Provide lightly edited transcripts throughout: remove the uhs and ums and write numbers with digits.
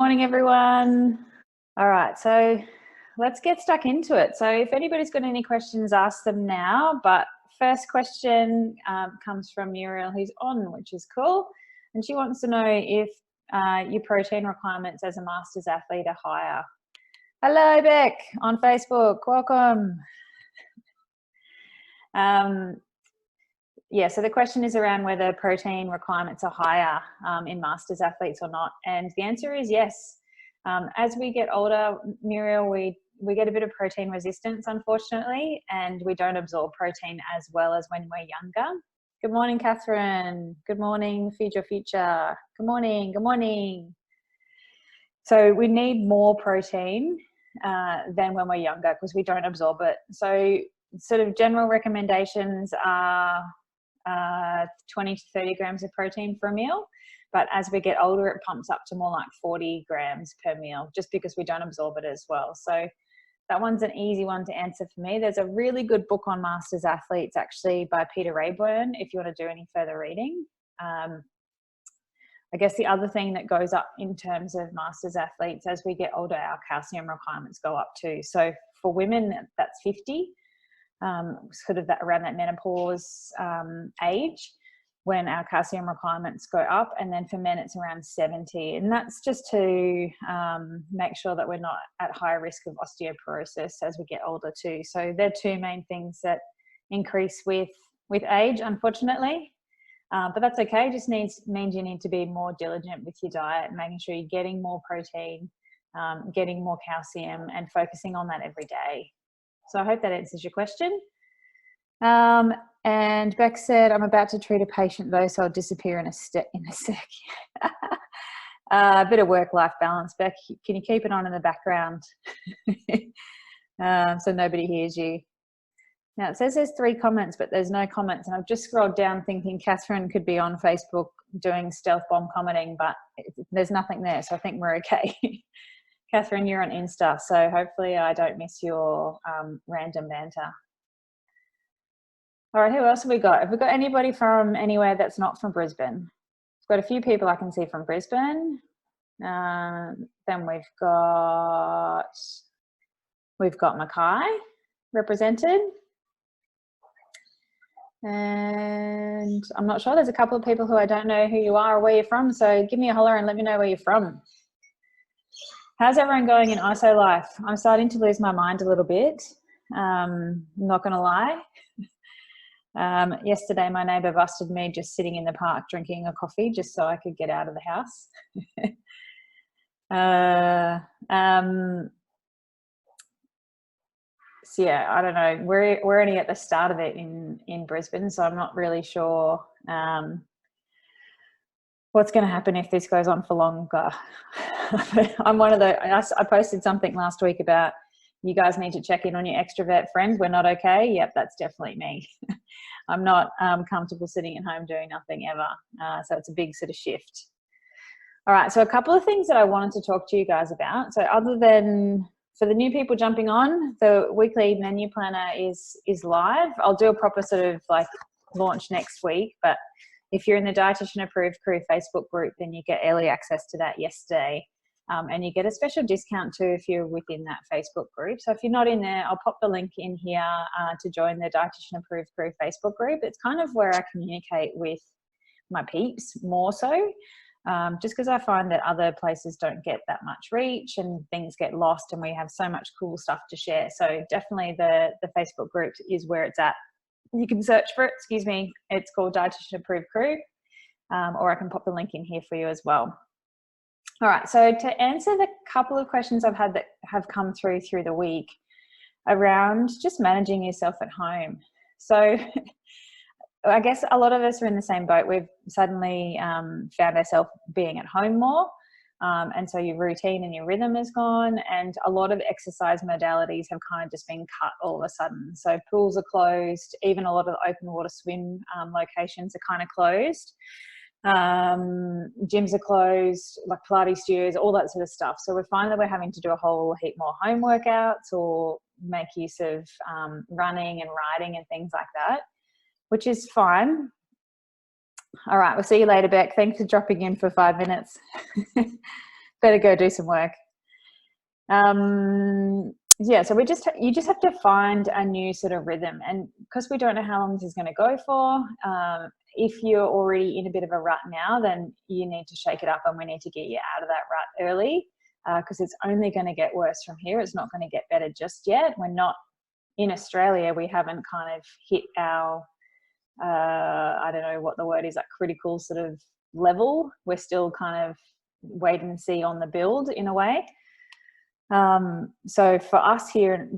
Morning, everyone. All right, so let's get stuck into it. So if anybody's got any questions, ask them now. But first question comes from Muriel, who's on, which is cool. And she wants to know if your protein requirements as a Masters athlete are higher. Hello, Beck, on Facebook. Welcome. Yeah, so the question is around whether protein requirements are higher in Masters athletes or not. And the answer is yes. As we get older, Muriel, we get a bit of protein resistance, unfortunately, and we don't absorb protein as well as when we're younger. Good morning, Catherine. Good morning, Feed Your Future. Good morning. Good morning. So we need more protein than when we're younger because we don't absorb it. So sort of general recommendations are 20 to 30 grams of protein for a meal. But as we get older, it pumps up to more like 40 grams per meal, just because we don't absorb it as well. So that one's an easy one to answer for me. There's a really good book on Masters athletes, actually, by Peter Rayburn, if you want to do any further reading. I guess the other thing that goes up in terms of Masters athletes, as we get older, our calcium requirements go up too. So for women, that's 50, sort of that around that menopause age, when our calcium requirements go up, and then for men it's around 70, and that's just to make sure that we're not at higher risk of osteoporosis as we get older too. So they're two main things that increase with age, unfortunately, but that's okay. It just means you need to be more diligent with your diet, making sure you're getting more protein, getting more calcium, and focusing on that every day. So I hope that answers your question. And Beck said, I'm about to treat a patient though, so I'll disappear in a sec. A bit of work-life balance, Beck. Can you keep it on in the background so nobody hears you? Now it says there's 3 comments, but there's no comments. And I've just scrolled down thinking Catherine could be on Facebook doing stealth bomb commenting, but there's nothing there. So I think we're okay. Catherine, you're on Insta, so hopefully I don't miss your random banter. All right, who else have we got? Have we got anybody from anywhere that's not from Brisbane? We've got a few people I can see from Brisbane. Then we've got Mackay represented. And I'm not sure, there's a couple of people who I don't know who you are or where you're from, so give me a holler and let me know where you're from. How's everyone going in ISO life? I'm starting to lose my mind a little bit, not gonna lie. Yesterday my neighbour busted me just sitting in the park drinking a coffee just so I could get out of the house. So yeah, I don't know, we're only at the start of it in Brisbane, so I'm not really sure what's going to happen if this goes on for longer. I'm one of the, I posted something last week about you guys need to check in on your extrovert friends. We're not okay. Yep, that's definitely me. I'm not comfortable sitting at home doing nothing ever. So it's a big sort of shift. All right, so a couple of things that I wanted to talk to you guys about. So other than, for the new people jumping on, the weekly menu planner is live. I'll do a proper sort of like launch next week, but if you're in the Dietitian Approved Crew Facebook group, then you get early access to that yesterday. And you get a special discount too if you're within that Facebook group. So if you're not in there, I'll pop the link in here to join the Dietitian Approved Crew Facebook group. It's kind of where I communicate with my peeps more so, just because I find that other places don't get that much reach and things get lost, and we have so much cool stuff to share. So definitely the Facebook group is where it's at. You can search for it, excuse me, it's called Dietitian Approved Crew, or I can pop the link in here for you as well. All right, so to answer the couple of questions I've had that have come through the week around just managing yourself at home. So I guess a lot of us are in the same boat. We've suddenly found ourselves being at home more. And so your routine and your rhythm is gone, and a lot of exercise modalities have kind of just been cut all of a sudden. So pools are closed, even a lot of the open water swim locations are kind of closed. Gyms are closed, like Pilates studios, all that sort of stuff. So we find that we're having to do a whole heap more home workouts or make use of running and riding and things like that, which is fine. All right, we'll see you later, Beck. Thanks for dropping in for 5 minutes. better go do some work. Yeah, so you just have to find a new sort of rhythm, and because we don't know how long this is going to go for, if you're already in a bit of a rut now, then you need to shake it up, and we need to get you out of that rut early, because it's only going to get worse from here. It's not going to get better just yet. We're not in Australia. We haven't kind of hit our I don't know what the word is, like critical sort of level. We're still kind of wait and see on the build in a way. So for us here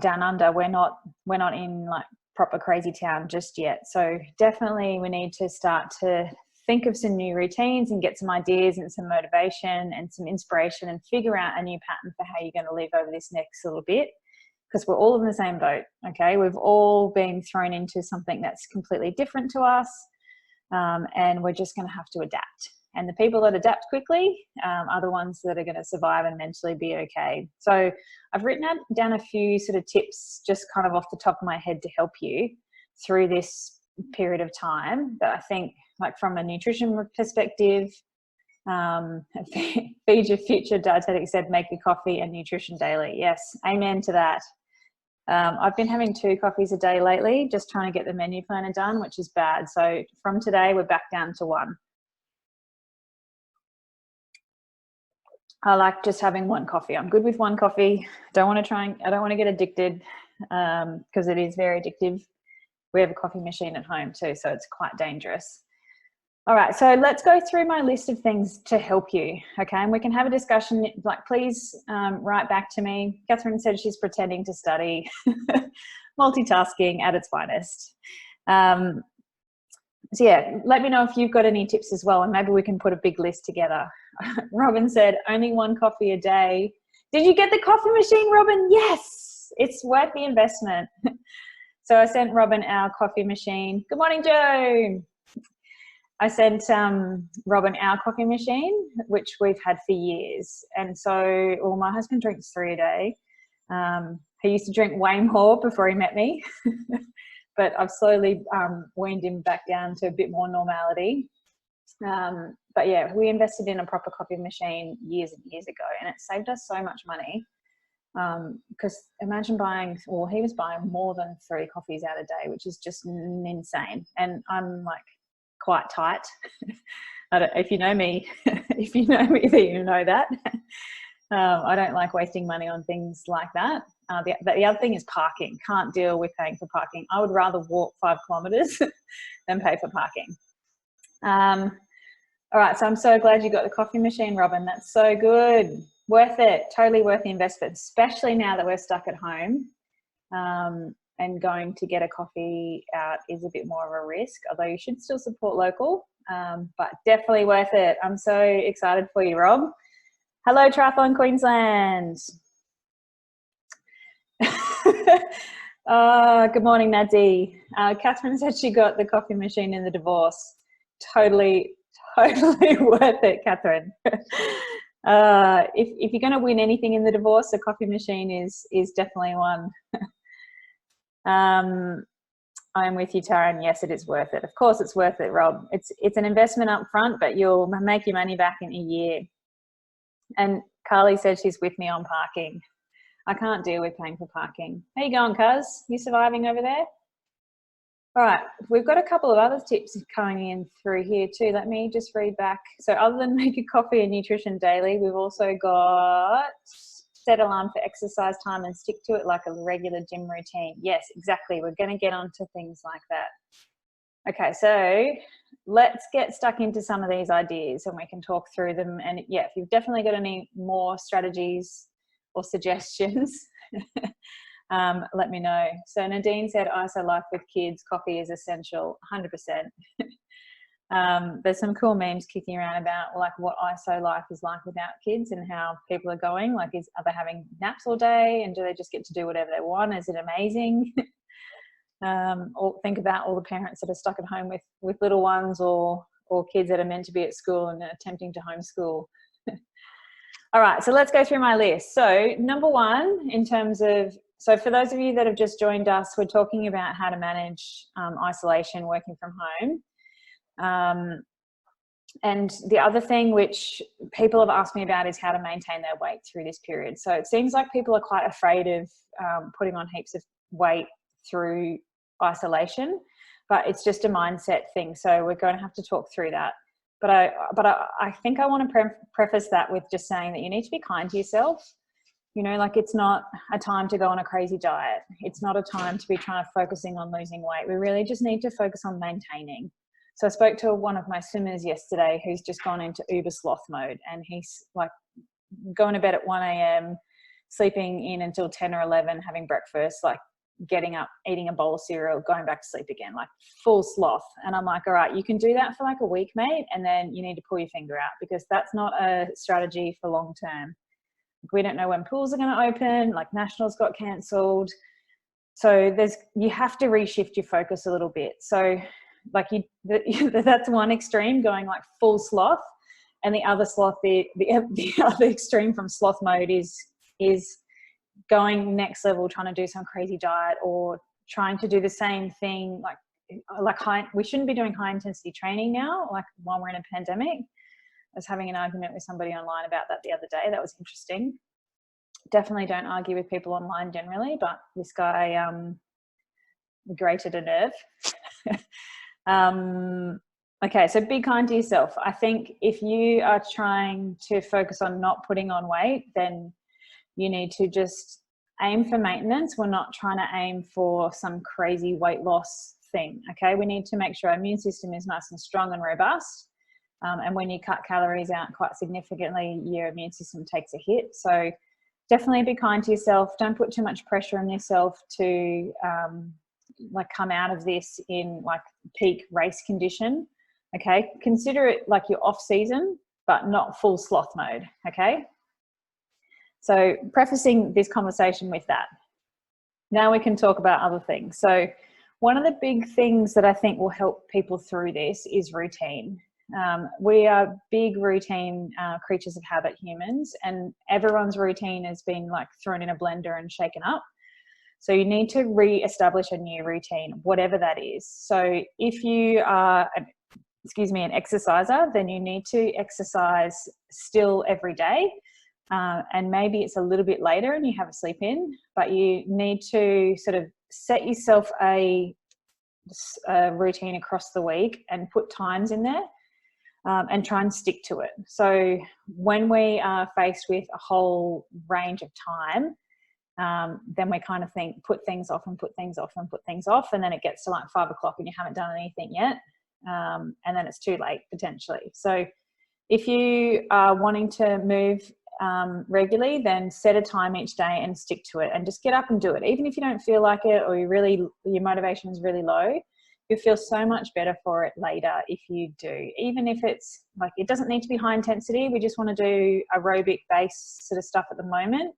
down under, we're not in like proper crazy town just yet. So definitely we need to start to think of some new routines and get some ideas and some motivation and some inspiration and figure out a new pattern for how you're going to live over this next little bit, because we're all in the same boat. Okay, we've all been thrown into something that's completely different to us, and we're just going to have to adapt. And the people that adapt quickly are the ones that are going to survive and mentally be okay. So I've written down a few sort of tips just kind of off the top of my head to help you through this period of time that I think, like from a nutrition perspective, feed your future dietetic said, make your coffee and nutrition daily. Yes, amen to that. I've been having 2 coffees a day lately, just trying to get the menu planner done, which is bad. So from today, we're back down to 1. I like just having 1 coffee. I'm good with 1 coffee. I don't want to get addicted, because it is very addictive. We have a coffee machine at home too, so it's quite dangerous. All right, so let's go through my list of things to help you, okay? And we can have a discussion. Like, please write back to me. Catherine said she's pretending to study. Multitasking at its finest. So yeah, let me know if you've got any tips as well, and maybe we can put a big list together. Robin said, only 1 coffee a day. Did you get the coffee machine, Robin? Yes, it's worth the investment. So I sent Robin our coffee machine. Good morning, Joe. I sent Robin our coffee machine, which we've had for years. And so, well, my husband drinks 3 a day. He used to drink way more before he met me. But I've slowly weaned him back down to a bit more normality. But yeah, we invested in a proper coffee machine years and years ago, and it saved us so much money. Because imagine buying, well, he was buying more than 3 coffees out a day, which is just insane. And I'm like quite tight. If you know me, if you know me, then you know that. I don't like wasting money on things like that. The other thing is parking. Can't deal with paying for parking. I would rather walk 5 kilometres than pay for parking. All right, so I'm so glad you got the coffee machine, Robin. That's so good. Worth it. Totally worth the investment, especially now that we're stuck at home. And going to get a coffee out is a bit more of a risk, although you should still support local, but definitely worth it. I'm so excited for you, Rob. Hello, Triathlon Queensland. Good morning, Nadie. Catherine said she got the coffee machine in the divorce. Totally worth it, Catherine. If you're going to win anything in the divorce, a coffee machine is definitely one. I'm with you, Taryn. Yes, it is worth it. Of course it's worth it, Rob. It's an investment up front, but you'll make your money back in a year. And Carly said she's with me on parking. I can't deal with paying for parking. How you going, cuz? You surviving over there? All right, we've got a couple of other tips coming in through here too. Let me just read back. So other than make a coffee and nutrition daily, we've also got set alarm for exercise time and stick to it like a regular gym routine. Yes, exactly. We're going to get onto things like that. Okay, so let's get stuck into some of these ideas and we can talk through them. And yeah, if you've definitely got any more strategies or suggestions, let me know. So Nadine said, ISO life with kids, coffee is essential, 100%. There's some cool memes kicking around about like what ISO life is like without kids and how people are going. Like, are they having naps all day and do they just get to do whatever they want? Is it amazing? Or think about all the parents that are stuck at home with little ones or kids that are meant to be at school and are attempting to homeschool. All right, so let's go through my list. So number one, in terms of, so for those of you that have just joined us, we're talking about how to manage isolation, working from home. And the other thing which people have asked me about is how to maintain their weight through this period. So it seems like people are quite afraid of putting on heaps of weight through isolation, but it's just a mindset thing. So we're going to have to talk through that. But I think I want to preface that with just saying that you need to be kind to yourself. You know, like, it's not a time to go on a crazy diet. It's not a time to be trying to focusing on losing weight. We really just need to focus on maintaining. So I spoke to one of my swimmers yesterday who's just gone into uber sloth mode, and he's like going to bed at 1 a.m, sleeping in until 10 or 11, having breakfast, like getting up, eating a bowl of cereal, going back to sleep again, like full sloth. And I'm like, all right, you can do that for like a week, mate, and then you need to pull your finger out, because that's not a strategy for long term. We don't know when pools are going to open, like nationals got cancelled. So you have to reshift your focus a little bit. So like that's one extreme, going like full sloth, and the other sloth, the other extreme from sloth mode is going next level, trying to do some crazy diet, or trying to do the same thing we shouldn't be doing high intensity training now, like while we're in a pandemic. I was having an argument with somebody online about that the other day. That was interesting. Definitely don't argue with people online generally, but this guy grated a nerve. Okay, so be kind to yourself. I think if you are trying to focus on not putting on weight, then you need to just aim for maintenance. We're not trying to aim for some crazy weight loss thing, okay? We need to make sure our immune system is nice and strong and robust. And when you cut calories out quite significantly, your immune system takes a hit. So definitely be kind to yourself. Don't put too much pressure on yourself to like come out of this in like peak race condition. Okay, consider it like your off season, but not full sloth mode. Okay, so prefacing this conversation with that. Now we can talk about other things. So one of the big things that I think will help people through this is routine. We are big routine creatures of habit, humans, and everyone's routine has been like thrown in a blender and shaken up. So you need to re-establish a new routine, whatever that is. So if you are, an exerciser, then you need to exercise still every day. And maybe it's a little bit later and you have a sleep in, but you need to sort of set yourself a routine across the week and put times in there. And try and stick to it. So when we are faced with a whole range of time, then we kind of think, put things off and put things off and put things off. And then it gets to like 5 o'clock and you haven't done anything yet. And then it's too late potentially. So if you are wanting to move regularly, then set a time each day and stick to it and just get up and do it. Even if you don't feel like it, or your motivation is really low, you'll feel so much better for it later if you do. Even if it's like, it doesn't need to be high intensity. We just want to do aerobic base sort of stuff at the moment.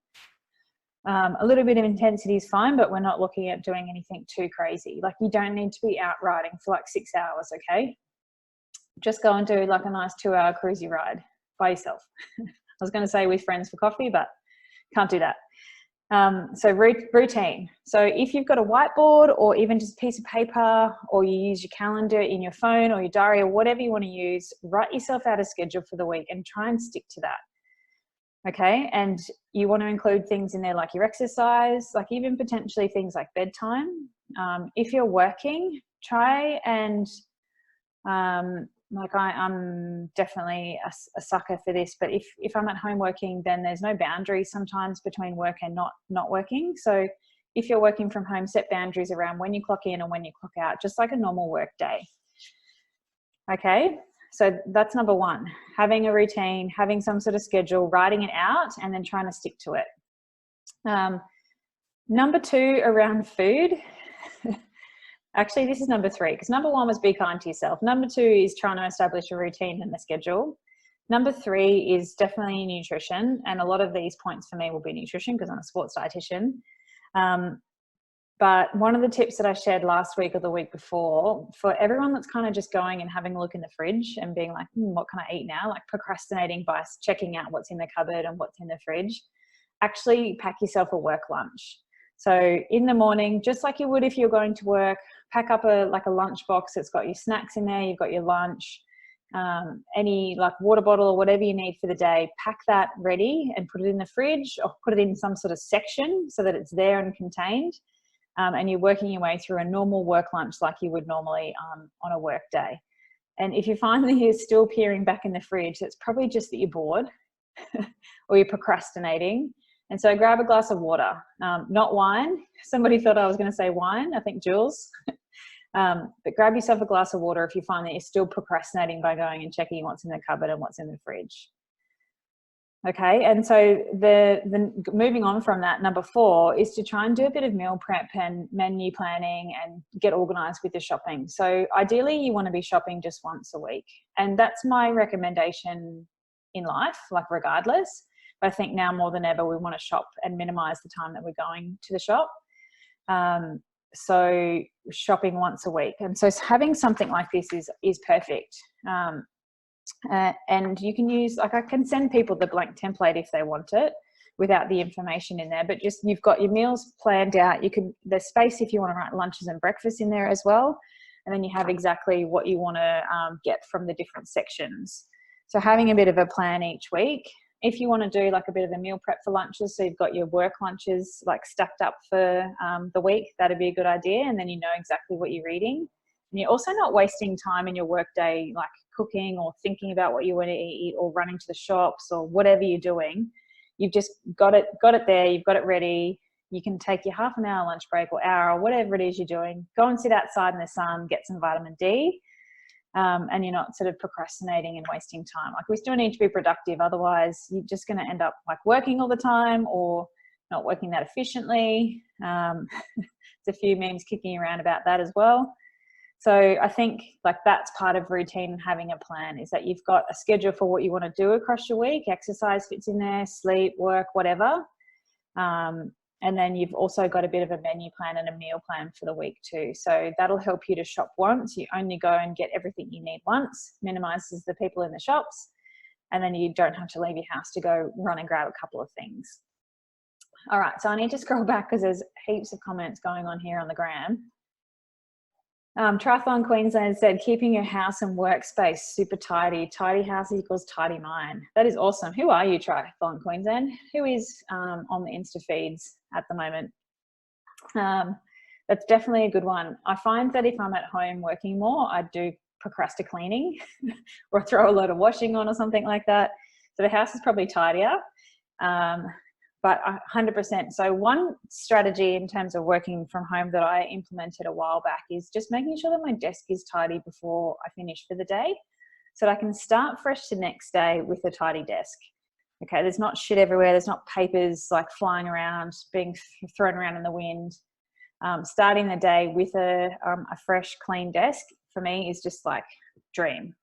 A little bit of intensity is fine, but we're not looking at doing anything too crazy. Like, you don't need to be out riding for like 6 hours, okay? Just go and do like a nice 2-hour cruisy ride by yourself. I was going to say with friends for coffee, but can't do that. So routine. So if you've got a whiteboard or even just a piece of paper, or you use your calendar in your phone or your diary or whatever you want to use, write yourself out a schedule for the week and try and stick to that. Okay. And you want to include things in there like your exercise, like even potentially things like bedtime. If you're working, try and like I'm definitely a sucker for this, but if I'm at home working, then there's no boundaries sometimes between work and not working. So if you're working from home, set boundaries around when you clock in and when you clock out, just like a normal work day. Okay, so that's number one, having a routine, having some sort of schedule, writing it out, and then trying to stick to it. Number two, around food. Actually, this is number three, because number one was be kind to yourself. Number two is trying to establish a routine and a schedule. Number three is definitely nutrition. And a lot of these points for me will be nutrition because I'm a sports dietitian. But one of the tips that I shared last week or the week before, for everyone that's kind of just going and having a look in the fridge and being like, what can I eat now? Like procrastinating by checking out what's in the cupboard and what's in the fridge. Actually pack yourself a work lunch. So in the morning, just like you would if you're going to work, pack up a lunch box that's got your snacks in there, you've got your lunch, any like water bottle or whatever you need for the day, pack that ready and put it in the fridge or put it in some sort of section so that it's there and contained. And you're working your way through a normal work lunch like you would normally on a work day. And if you find that you're still peering back in the fridge, it's probably just that you're bored or you're procrastinating. And so grab a glass of water, not wine. Somebody thought I was going to say wine, I think Jules. But grab yourself a glass of water if you find that you're still procrastinating by going and checking what's in the cupboard and what's in the fridge. Okay, and so the moving on from that, number 4 is to try and do a bit of meal prep and menu planning and get organised with the shopping. So ideally you want to be shopping just once a week, and that's my recommendation in life, like regardless. But I think now more than ever we want to shop and minimise the time that we're going to the shop. So shopping once a week, and so having something like this is perfect. And you can use, like I can send people the blank template if they want it without the information in there, but just you've got your meals planned out. There's space if you want to write lunches and breakfast in there as well, and then you have exactly what you want to get from the different sections. So having a bit of a plan each week. If you want to do like a bit of a meal prep for lunches, so you've got your work lunches like stacked up for the week, that'd be a good idea, and then you know exactly what you're eating. And you're also not wasting time in your work day like cooking or thinking about what you want to eat or running to the shops or whatever you're doing. You've just got it there, you've got it ready. You can take your half an hour lunch break or hour or whatever it is you're doing, go and sit outside in the sun, get some vitamin D, and you're not sort of procrastinating and wasting time. Like we still need to be productive, otherwise you're just going to end up like working all the time or not working that efficiently. There's a few memes kicking around about that as well. So I think like that's part of routine and having a plan, is that you've got a schedule for what you want to do across your week. Exercise fits in there, sleep, work, whatever. And then you've also got a bit of a menu plan and a meal plan for the week too. So that'll help you to shop once. You only go and get everything you need once, minimises the people in the shops, and then you don't have to leave your house to go run and grab a couple of things. All right, so I need to scroll back because there's heaps of comments going on here on the gram. Triathlon Queensland said, keeping your house and workspace super tidy. Tidy house equals tidy mind. That is awesome. Who are you, Triathlon Queensland? Who is on the Insta feeds at the moment? That's definitely a good one. I find that if I'm at home working more, I do procrastinate cleaning or throw a load of washing on or something like that. So the house is probably tidier. But 100%. So one strategy in terms of working from home that I implemented a while back is just making sure that my desk is tidy before I finish for the day, so that I can start fresh the next day with a tidy desk. Okay, there's not shit everywhere. There's not papers like flying around, being thrown around in the wind. Starting the day with a fresh, clean desk for me is just like dream.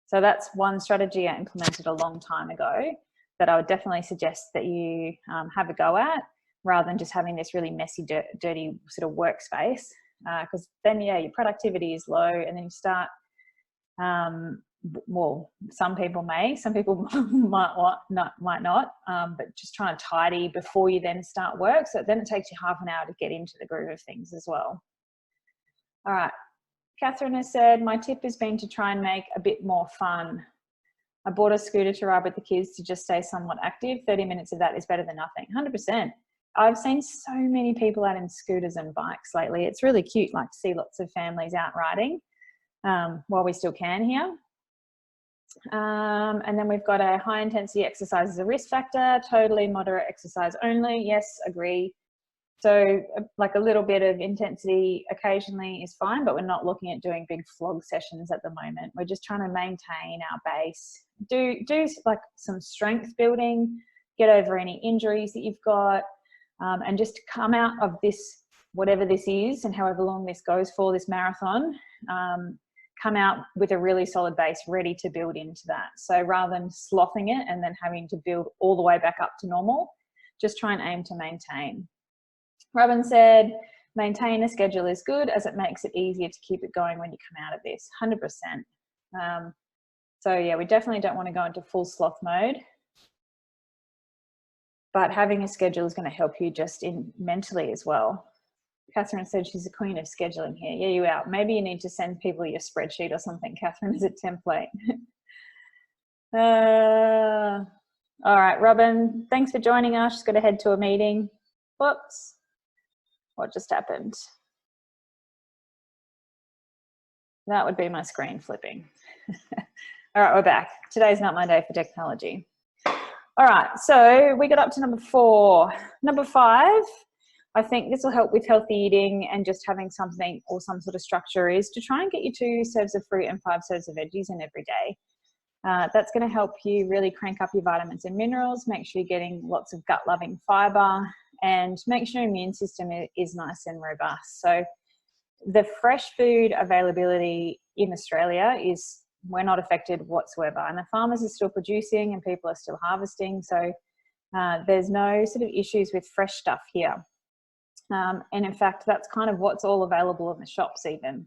So that's one strategy I implemented a long time ago that I would definitely suggest that you have a go at, rather than just having this really messy, dirty sort of workspace. Because then, yeah, your productivity is low, and then you start, well, some people might not, but just trying to tidy before you then start work. So then it takes you half an hour to get into the groove of things as well. All right. Catherine has said, my tip has been to try and make a bit more fun. I bought a scooter to ride with the kids to just stay somewhat active. 30 minutes of that is better than nothing. 100%. I've seen so many people out in scooters and bikes lately. It's really cute, like to see lots of families out riding while we still can here. And then we've got a high intensity exercise as a risk factor, totally moderate exercise only. Yes, agree. So like a little bit of intensity occasionally is fine, but we're not looking at doing big flog sessions at the moment. We're just trying to maintain our base, do like some strength building, get over any injuries that you've got, and just come out of this, whatever this is and however long this goes for, this marathon, come out with a really solid base ready to build into that. So rather than sloughing it and then having to build all the way back up to normal, just try and aim to maintain. Robin said, maintain a schedule is good as it makes it easier to keep it going when you come out of this. 100%. So yeah, we definitely don't want to go into full sloth mode, but having a schedule is going to help you just in mentally as well. Catherine said she's the queen of scheduling here. Yeah, you are. Maybe you need to send people your spreadsheet or something, Catherine, as a template. All right, Robin, thanks for joining us. Just got to head to a meeting. Whoops. What just happened? That would be my screen flipping. All right, we're back. Today's not my day for technology. All right, so we got up to number 4. Number 5, I think this will help with healthy eating and just having something or some sort of structure, is to try and get you 2 serves of fruit and 5 serves of veggies in every day. That's going to help you really crank up your vitamins and minerals, make sure you're getting lots of gut-loving fibre, and make sure your immune system is nice and robust. So the fresh food availability in Australia is, we're not affected whatsoever, and the farmers are still producing and people are still harvesting. So there's no sort of issues with fresh stuff here. And in fact, that's kind of what's all available in the shops even.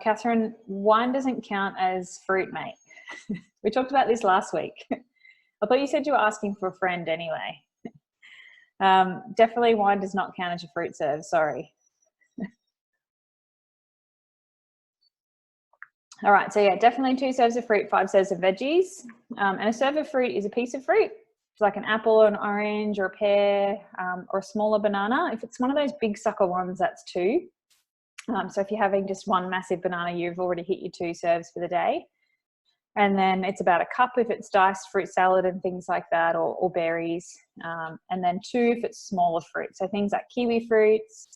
Catherine, wine doesn't count as fruit, mate. We talked about this last week. I thought you said you were asking for a friend anyway. Definitely wine does not count as your fruit serve, sorry. All right, so yeah, definitely 2 serves of fruit, 5 serves of veggies. And a serve of fruit is a piece of fruit. It's like an apple or an orange or a pear or a smaller banana. If it's one of those big sucker ones, that's 2. So if you're having just one massive banana, you've already hit your 2 serves for the day. And then it's about a cup if it's diced fruit salad and things like that, or berries. And then 2 if it's smaller fruit. So things like kiwi fruits,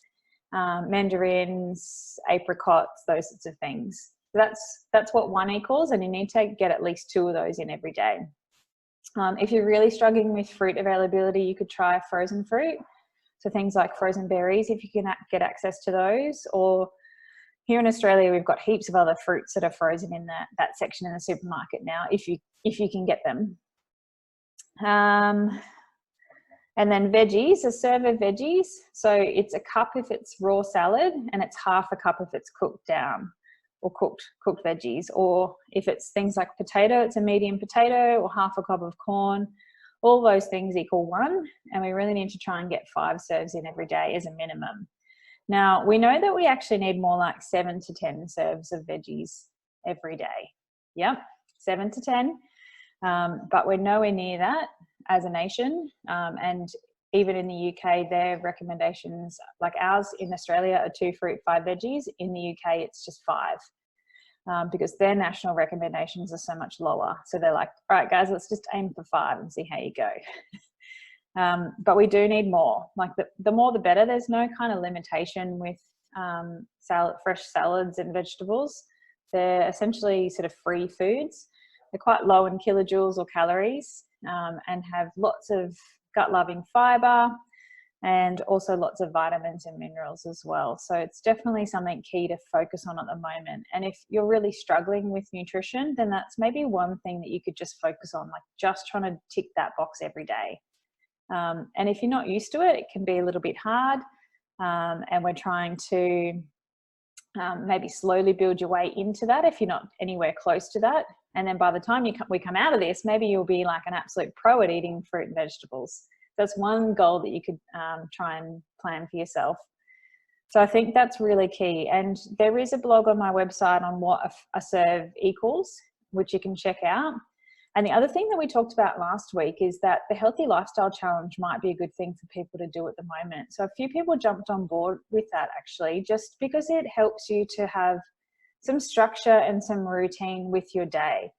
mandarins, apricots, those sorts of things. So that's what 1 equals, and you need to get at least 2 of those in every day. If you're really struggling with fruit availability, you could try frozen fruit. So things like frozen berries, if you can get access to those, or here in Australia, we've got heaps of other fruits that are frozen in that section in the supermarket now, if you can get them. And then veggies, a serve of veggies. So it's a cup if it's raw salad, and it's half a cup if it's cooked down, or cooked veggies. Or if it's things like potato, it's a medium potato, or half a cup of corn. All those things equal 1, and we really need to try and get 5 serves in every day as a minimum. Now, we know that we actually need more like 7 to 10 serves of veggies every day. Yep, 7 to 10, but we're nowhere near that as a nation. And even in the UK, their recommendations, like ours in Australia, are 2 fruit, 5 veggies. In the UK, it's just 5. Because their national recommendations are so much lower. So they're like, all right, guys, let's just aim for 5 and see how you go. But we do need more. Like the more the better. There's no kind of limitation with fresh salads and vegetables. They're essentially sort of free foods. They're quite low in kilojoules or calories, and have lots of gut-loving fibre, and also lots of vitamins and minerals as well. So it's definitely something key to focus on at the moment. And if you're really struggling with nutrition, then that's maybe one thing that you could just focus on, like just trying to tick that box every day. And if you're not used to it, it can be a little bit hard. And we're trying to maybe slowly build your way into that if you're not anywhere close to that. And then by the time we come out of this, maybe you'll be like an absolute pro at eating fruit and vegetables. That's one goal that you could try and plan for yourself. So I think that's really key. And there is a blog on my website on what a serve equals, which you can check out. And the other thing that we talked about last week is that the Healthy Lifestyle Challenge might be a good thing for people to do at the moment. So a few people jumped on board with that, actually, just because it helps you to have some structure and some routine with your day.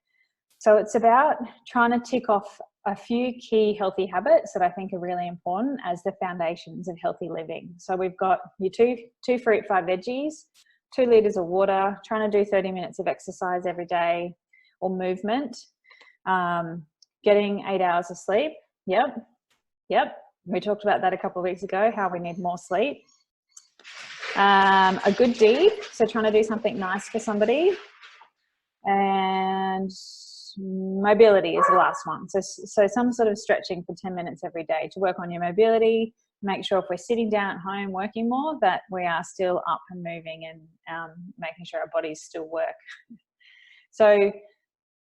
So it's about trying to tick off a few key healthy habits that I think are really important as the foundations of healthy living. So we've got your two fruit, 5 veggies, 2 litres of water, trying to do 30 minutes of exercise every day or movement, getting 8 hours of sleep. Yep. We talked about that a couple of weeks ago, how we need more sleep. A good deed, so trying to do something nice for somebody. And mobility is the last one. So some sort of stretching for 10 minutes every day to work on your mobility, make sure if we're sitting down at home working more, that we are still up and moving and making sure our bodies still work. So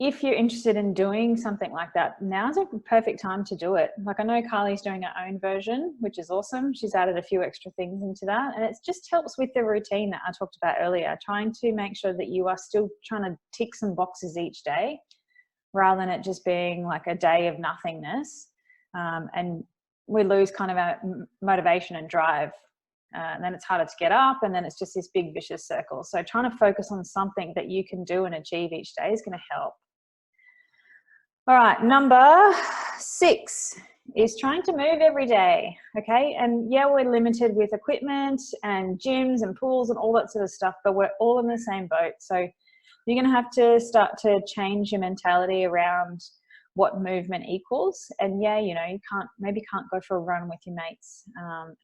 if you're interested in doing something like that, now's a perfect time to do it. Like I know Carly's doing her own version, which is awesome. She's added a few extra things into that, and it just helps with the routine that I talked about earlier, trying to make sure that you are still trying to tick some boxes each day. rather than it just being like a day of nothingness. And we lose kind of our motivation and drive. And then it's harder to get up, and then it's just this big vicious circle. So trying to focus on something that you can do and achieve each day is going to help. All right, number 6 is trying to move every day, okay? And yeah, we're limited with equipment and gyms and pools and all that sort of stuff, but we're all in the same boat. So you're going to have to start to change your mentality around what movement equals. And yeah, you know, you can't go for a run with your mates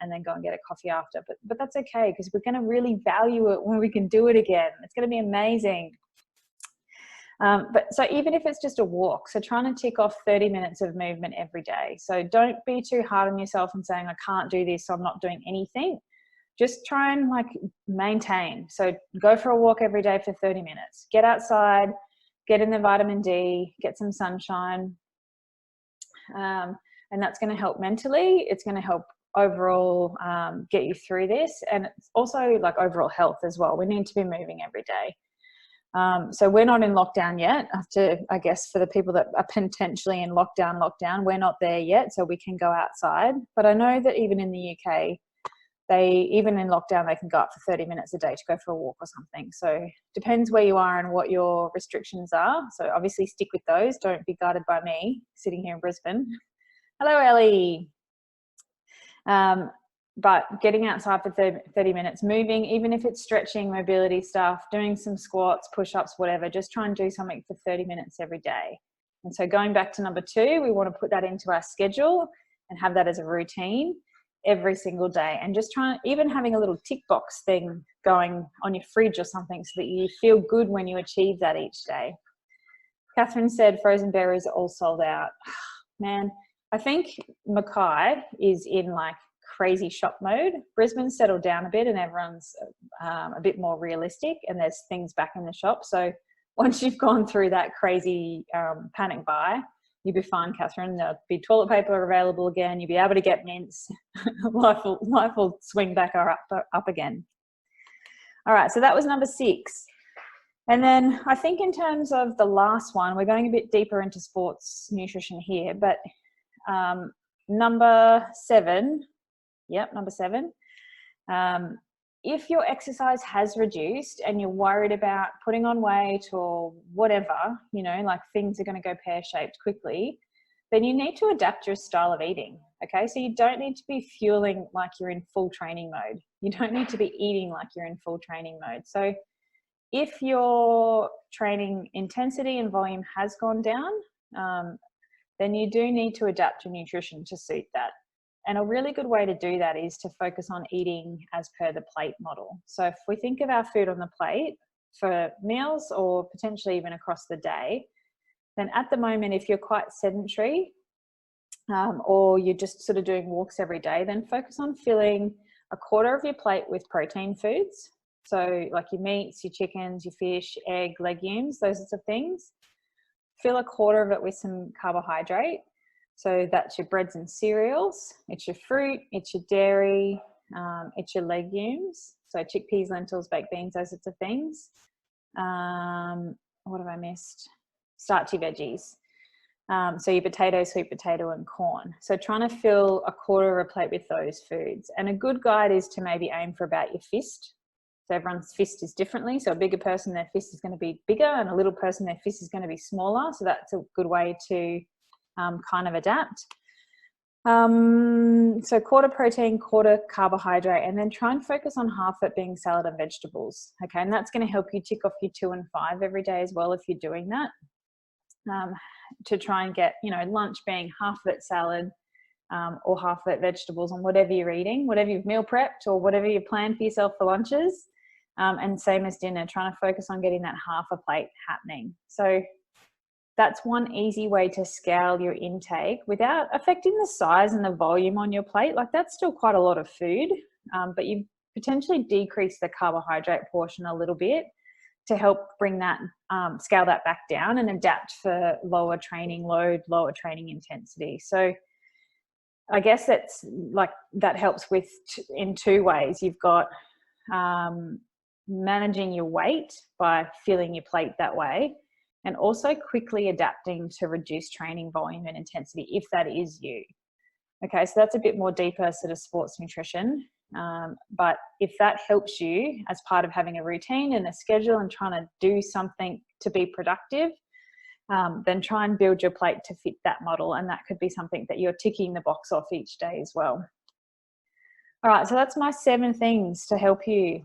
and then go and get a coffee after, but that's okay, because we're going to really value it when we can do it again. It's going to be amazing. But so even if it's just a walk, so trying to tick off 30 minutes of movement every day. So don't be too hard on yourself and saying, I can't do this, so I'm not doing anything. Just try and like maintain. So go for a walk every day for 30 minutes. Get outside, get in the vitamin D, get some sunshine. And that's going to help mentally. It's going to help overall get you through this. And it's also like overall health as well. We need to be moving every day. So we're not in lockdown yet. I guess for the people that are potentially in lockdown, we're not there yet, so we can go outside. But I know that even in the UK, even in lockdown, they can go up for 30 minutes a day to go for a walk or something. So depends where you are and what your restrictions are. So obviously stick with those. Don't be guided by me sitting here in Brisbane. Hello, Ellie. But getting outside for 30 minutes, moving, even if it's stretching, mobility stuff, doing some squats, push-ups, whatever, just try and do something for 30 minutes every day. And so going back to number 2, we want to put that into our schedule and have that as a routine every single day. And just even having a little tick box thing going on your fridge or something so that you feel good when you achieve that each day. Catherine said frozen berries are all sold out. Man, I think Mackay is in like crazy shop mode. Brisbane's settled down a bit and everyone's a bit more realistic, and there's things back in the shop. So once you've gone through that crazy panic buy, you'll be fine, Catherine. There'll be toilet paper available again. You'll be able to get mints. life will swing back up again. All right, so that was number 6. And then I think in terms of the last one, we're going a bit deeper into sports nutrition here, but number 7, number 7. If your exercise has reduced and you're worried about putting on weight or whatever, you know, like things are going to go pear-shaped quickly, then you need to adapt your style of eating, okay? So you don't need to be fueling like you're in full training mode. You don't need to be eating like you're in full training mode. So if your training intensity and volume has gone down, then you do need to adapt your nutrition to suit that. And a really good way to do that is to focus on eating as per the plate model. So if we think of our food on the plate for meals or potentially even across the day, then at the moment, if you're quite sedentary or you're just sort of doing walks every day, then focus on filling a quarter of your plate with protein foods. So like your meats, your chickens, your fish, egg, legumes, those sorts of things. Fill a quarter of it with some carbohydrate. So that's your breads and cereals, it's your fruit, it's your dairy, it's your legumes. So chickpeas, lentils, baked beans, those sorts of things. What have I missed? Starchy veggies. So your potato, sweet potato and corn. So trying to fill a quarter of a plate with those foods. And a good guide is to maybe aim for about your fist. So everyone's fist is differently. So a bigger person, their fist is going to be bigger, and a little person, their fist is going to be smaller. So that's a good way to kind of adapt. So quarter protein, quarter carbohydrate, and then try and focus on half it being salad and vegetables. Okay, and that's going to help you tick off your 2 and 5 every day as well if you're doing that. To try and get, you know, lunch being half of it salad or half of it vegetables on whatever you're eating, whatever you've meal prepped or whatever you plan for yourself for lunches. And same as dinner, trying to focus on getting that half a plate happening. So that's one easy way to scale your intake without affecting the size and the volume on your plate. Like that's still quite a lot of food, but you potentially decrease the carbohydrate portion a little bit to help bring that, scale that back down and adapt for lower training load, lower training intensity. So I guess that's like, that helps with in 2 ways. You've got managing your weight by filling your plate that way. and also quickly adapting to reduce training volume and intensity if that is you. Okay, so that's a bit more deeper sort of sports nutrition. But if that helps you as part of having a routine and a schedule and trying to do something to be productive, then try and build your plate to fit that model. And that could be something that you're ticking the box off each day as well. All right, so that's my 7 things to help you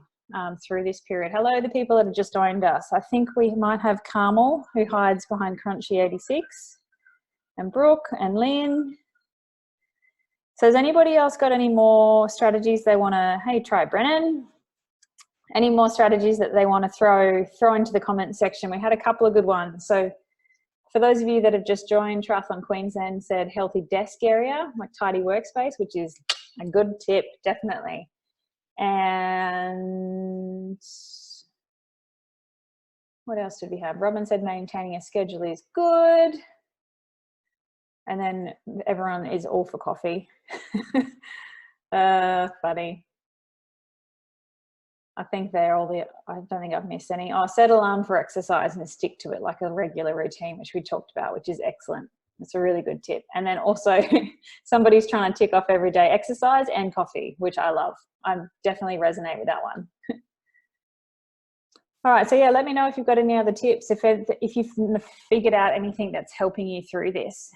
through this period. Hello, the people that have just joined us. I think we might have Carmel, who hides behind Crunchy86, and Brooke and Lynn. So has anybody else got any more strategies they want to, hey, try Brennan. Any more strategies that they want to throw into the comment section? We had a couple of good ones. So for those of you that have just joined, Triathlon Queensland said healthy desk area, like tidy workspace, which is a good tip, definitely. And what else did we have? Robin said maintaining a schedule is good. And then everyone is all for coffee. Funny. I think they're all the, I don't think I've missed any. Oh, set alarm for exercise and stick to it like a regular routine, which we talked about, which is excellent. It's a really good tip. And then also somebody's trying to tick off every day exercise and coffee, which I love. I definitely resonate with that one. All right, so yeah, let me know if you've got any other tips, if you've figured out anything that's helping you through this,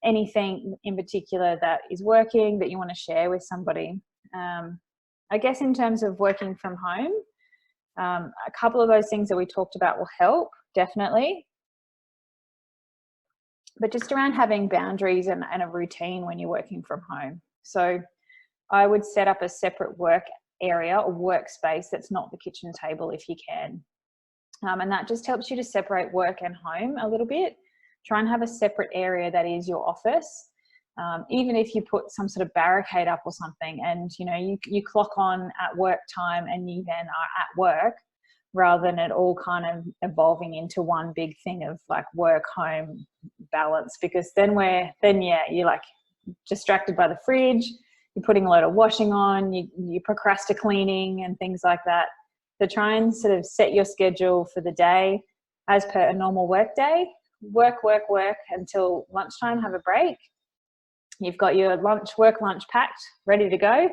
anything in particular that is working that you want to share with somebody. I guess in terms of working from home, a couple of those things that we talked about will help, definitely. But just around having boundaries and a routine when you're working from home. So I would set up a separate work area or workspace that's not the kitchen table if you can. And that just helps you to separate work and home a little bit. Try and have a separate area that is your office. Even if you put some sort of barricade up or something and you clock on at work time and you then are at work, rather than it all kind of evolving into one big thing of like work home balance, because then you're like distracted by the fridge, you're putting a load of washing on, you procrastinate cleaning and things like that. So try and sort of set your schedule for the day as per a normal work day. Work until lunchtime, have a break. You've got your work lunch packed, ready to go.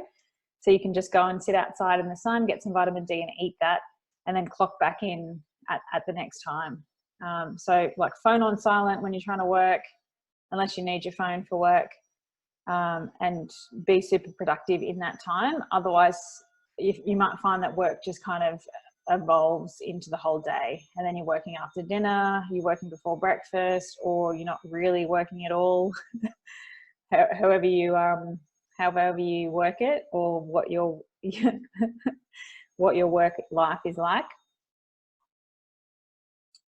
So you can just go and sit outside in the sun, get some vitamin D and eat that, and then clock back in at the next time. So like phone on silent when you're trying to work, unless you need your phone for work, and be super productive in that time. Otherwise, you might find that work just kind of evolves into the whole day, and then you're working after dinner, you're working before breakfast, or you're not really working at all. however you work it, or what your what your work life is like.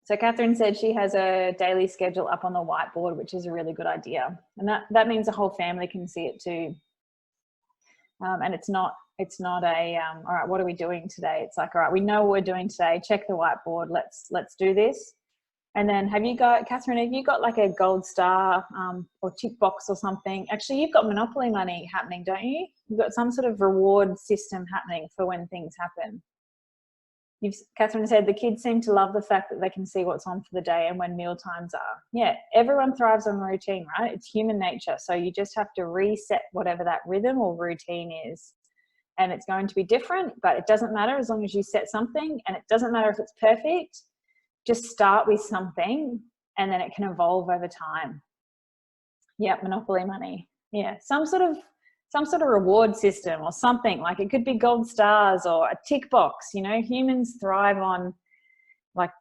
So Catherine said she has a daily schedule up on the whiteboard, which is a really good idea, and that means the whole family can see it too. And it's not a all right, what are we doing today? It's like, all right, we know what we're doing today. Check the whiteboard. Let's do this. And then Catherine, have you got like a gold star or tick box or something? Actually, you've got Monopoly money happening, don't you? You've got some sort of reward system happening for when things happen. Catherine said the kids seem to love the fact that they can see what's on for the day and when meal times are. Yeah, everyone thrives on routine, right? It's human nature. So you just have to reset whatever that rhythm or routine is. And it's going to be different, but it doesn't matter as long as you set something, and it doesn't matter if it's perfect. Just start with something and then it can evolve over time. Yeah, Monopoly money. Yeah, some sort of reward system or something. Like it could be gold stars or a tick box. Humans thrive on like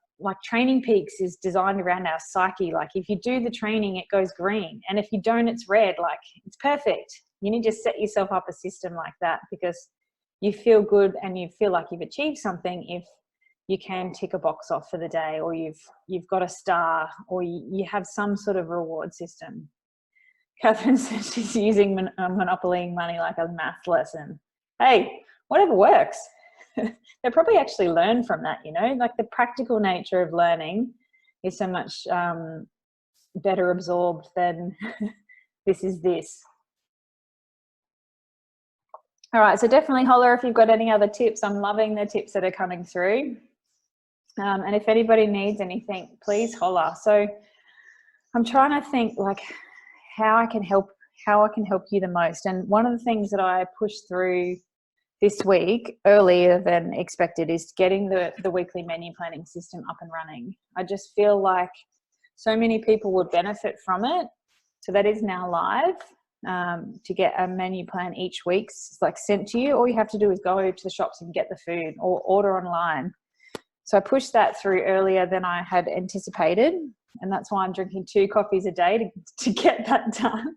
Training Peaks is designed around our psyche. Like if you do the training, it goes green, and if you don't, it's red. Like it's perfect. You need to set yourself up a system like that, because you feel good and you feel like you've achieved something if you can tick a box off for the day, or you've got a star, or you have some sort of reward system. Catherine says she's using Monopoly money like a math lesson. Hey, whatever works. They probably actually learn from that, like the practical nature of learning is so much better absorbed than this is this. All right, so definitely holler if you've got any other tips. I'm loving the tips that are coming through. And if anybody needs anything, please holler. So I'm trying to think like how I can help you the most. And one of the things that I pushed through this week earlier than expected is getting the weekly menu planning system up and running. I just feel like so many people would benefit from it. So that is now live. To get a menu plan each week, like sent to you. All you have to do is go to the shops and get the food or order online. So I pushed that through earlier than I had anticipated. And that's why I'm drinking 2 coffees a day to get that done.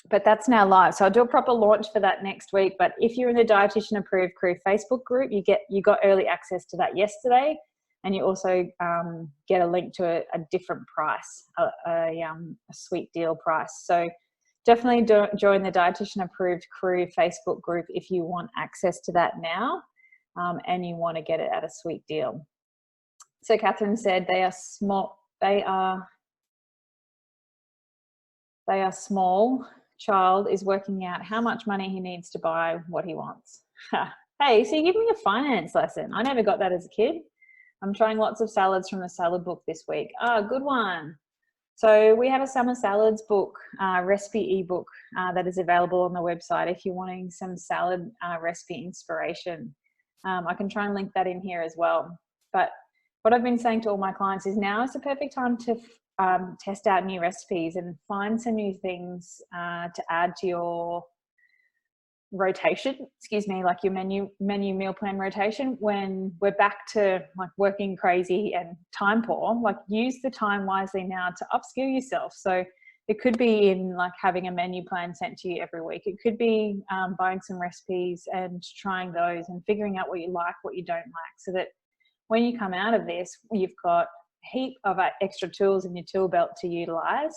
But that's now live. So I'll do a proper launch for that next week. But if you're in the Dietitian Approved Crew Facebook group, you got early access to that yesterday. And you also get a link to a different price, a sweet deal price. So definitely join the Dietitian Approved Crew Facebook group if you want access to that now and you want to get it at a sweet deal. So Catherine said they are small. They are small. Child is working out how much money he needs to buy what he wants. Hey, so you give me a finance lesson. I never got that as a kid. I'm trying lots of salads from the salad book this week. Oh, good one. So we have a summer salads book, recipe ebook that is available on the website if you're wanting some salad recipe inspiration. I can try and link that in here as well. But what I've been saying to all my clients is now is the perfect time to test out new recipes and find some new things to add to your rotation, like your menu meal plan rotation. When we're back to like working crazy and time poor, like use the time wisely now to upskill yourself. So it could be in like having a menu plan sent to you every week. It could be buying some recipes and trying those and figuring out what you like, what you don't like, so that when you come out of this, you've got a heap of extra tools in your tool belt to utilize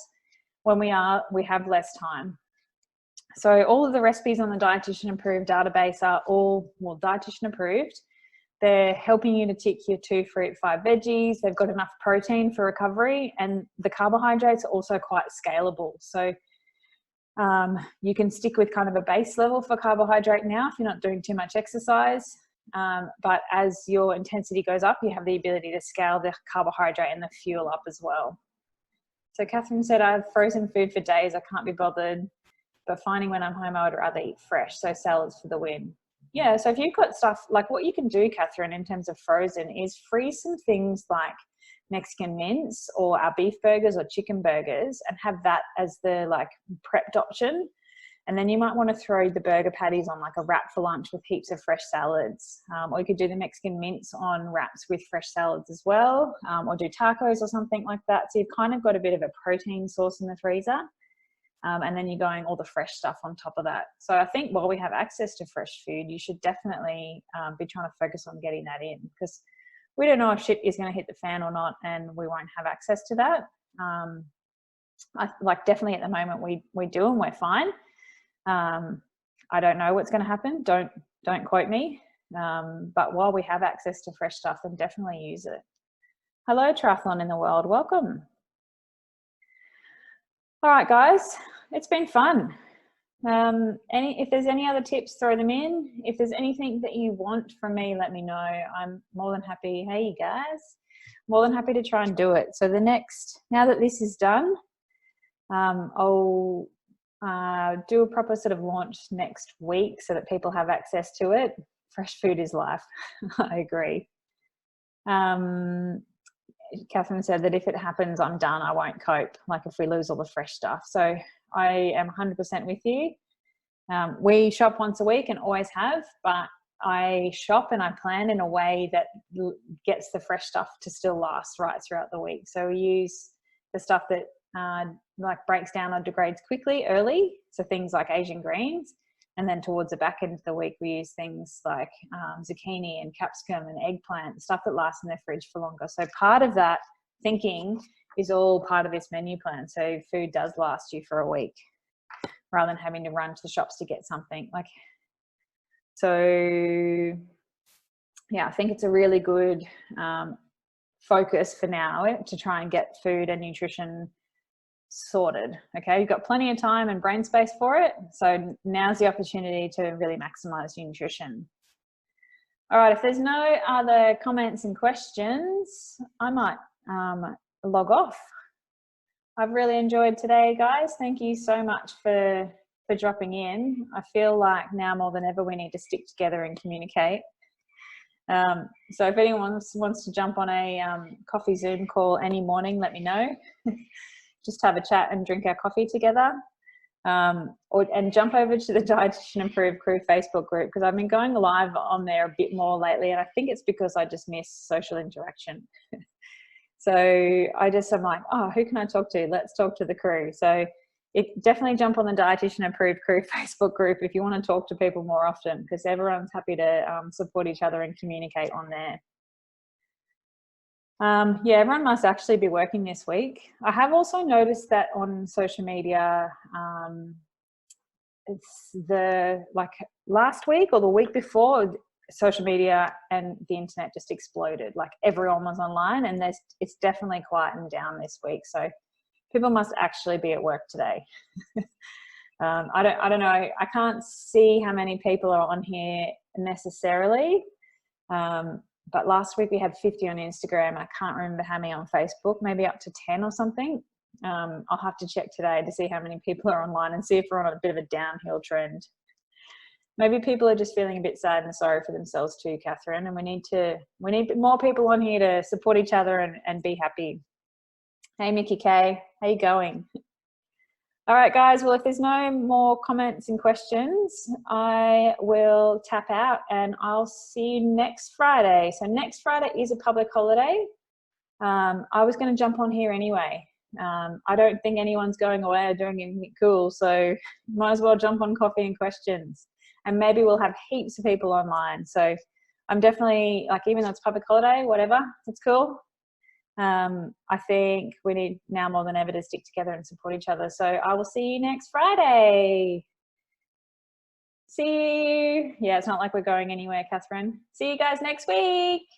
when we have less time. So all of the recipes on the Dietitian Approved database are all, Dietitian Approved. They're helping you to tick your 2 fruit, 5 veggies. They've got enough protein for recovery, and the carbohydrates are also quite scalable. So you can stick with kind of a base level for carbohydrate now if you're not doing too much exercise. But as your intensity goes up, you have the ability to scale the carbohydrate and the fuel up as well. So Catherine said, I have frozen food for days. I can't be bothered. But finding when I'm home, I would rather eat fresh. So salads for the win. Yeah, so if you've got stuff, like what you can do, Catherine, in terms of frozen is freeze some things like Mexican mince or our beef burgers or chicken burgers and have that as the like prepped option. And then you might want to throw the burger patties on like a wrap for lunch with heaps of fresh salads. Or you could do the Mexican mince on wraps with fresh salads as well, or do tacos or something like that. So you've kind of got a bit of a protein source in the freezer. And then you're going all the fresh stuff on top of that. So I think while we have access to fresh food, you should definitely be trying to focus on getting that in, because we don't know if shit is going to hit the fan or not, and we won't have access to that. Definitely at the moment we do, and we're fine. I don't know what's going to happen. Don't quote me. But while we have access to fresh stuff, then definitely use it. Hello, Triathlon in the World. Welcome. All right, guys, it's been fun. If there's any other tips, throw them in. If there's anything that you want from me, let me know. I'm more than happy. Hey, guys, more than happy to try and do it. So now that this is done, I'll do a proper sort of launch next week so that people have access to it. Fresh food is life. I agree. Catherine said that if it happens, I'm done. I won't cope. Like if we lose all the fresh stuff. So I am 100% with you. We shop once a week and always have, but I shop and I plan in a way that gets the fresh stuff to still last right throughout the week. So we use the stuff that like breaks down or degrades quickly early. So things like Asian greens. And then towards the back end of the week, we use things like zucchini and capsicum and eggplant, stuff that lasts in the fridge for longer. So part of that thinking is all part of this menu plan. So food does last you for a week rather than having to run to the shops to get something. So yeah, I think it's a really good focus for now to try and get food and nutrition sorted. Okay, you've got plenty of time and brain space for it, so now's the opportunity to really maximize your nutrition. All right, if there's no other comments and questions, I might log off. I've really enjoyed today, guys. Thank you so much for dropping in. I feel like now more than ever we need to stick together and communicate. So if anyone wants to jump on a coffee Zoom call any morning, let me know. Just have a chat and drink our coffee together. And jump over to the Dietitian Improved Crew Facebook group, because I've been going live on there a bit more lately, and I think it's because I just miss social interaction. So I'm like, oh, who can I talk to? Let's talk to the crew. So definitely jump on the Dietitian Improved Crew Facebook group if you want to talk to people more often, because everyone's happy to support each other and communicate on there. Yeah, everyone must actually be working this week. I have also noticed that on social media, it's like last week or the week before, social media and the internet just exploded. Like everyone was online, and it's definitely quietened down this week. So people must actually be at work today. I don't know. I can't see how many people are on here necessarily. But last week we had 50 on Instagram. I can't remember how many on Facebook, maybe up to 10 or something. I'll have to check today to see how many people are online and see if we're on a bit of a downhill trend. Maybe people are just feeling a bit sad and sorry for themselves too, Catherine, and we need more people on here to support each other and be happy. Hey, Mickey K, how you going? All right, guys, well, if there's no more comments and questions, I will tap out and I'll see you next Friday. So next Friday is a public holiday. I was going to jump on here anyway. I don't think anyone's going away or doing anything cool, so might as well jump on coffee and questions. And maybe we'll have heaps of people online. So I'm definitely, like, even though it's public holiday, whatever, it's cool. I think we need now more than ever to stick together and support each other. So I will see you next Friday. See you. Yeah, it's not like we're going anywhere, Catherine. See you guys next week.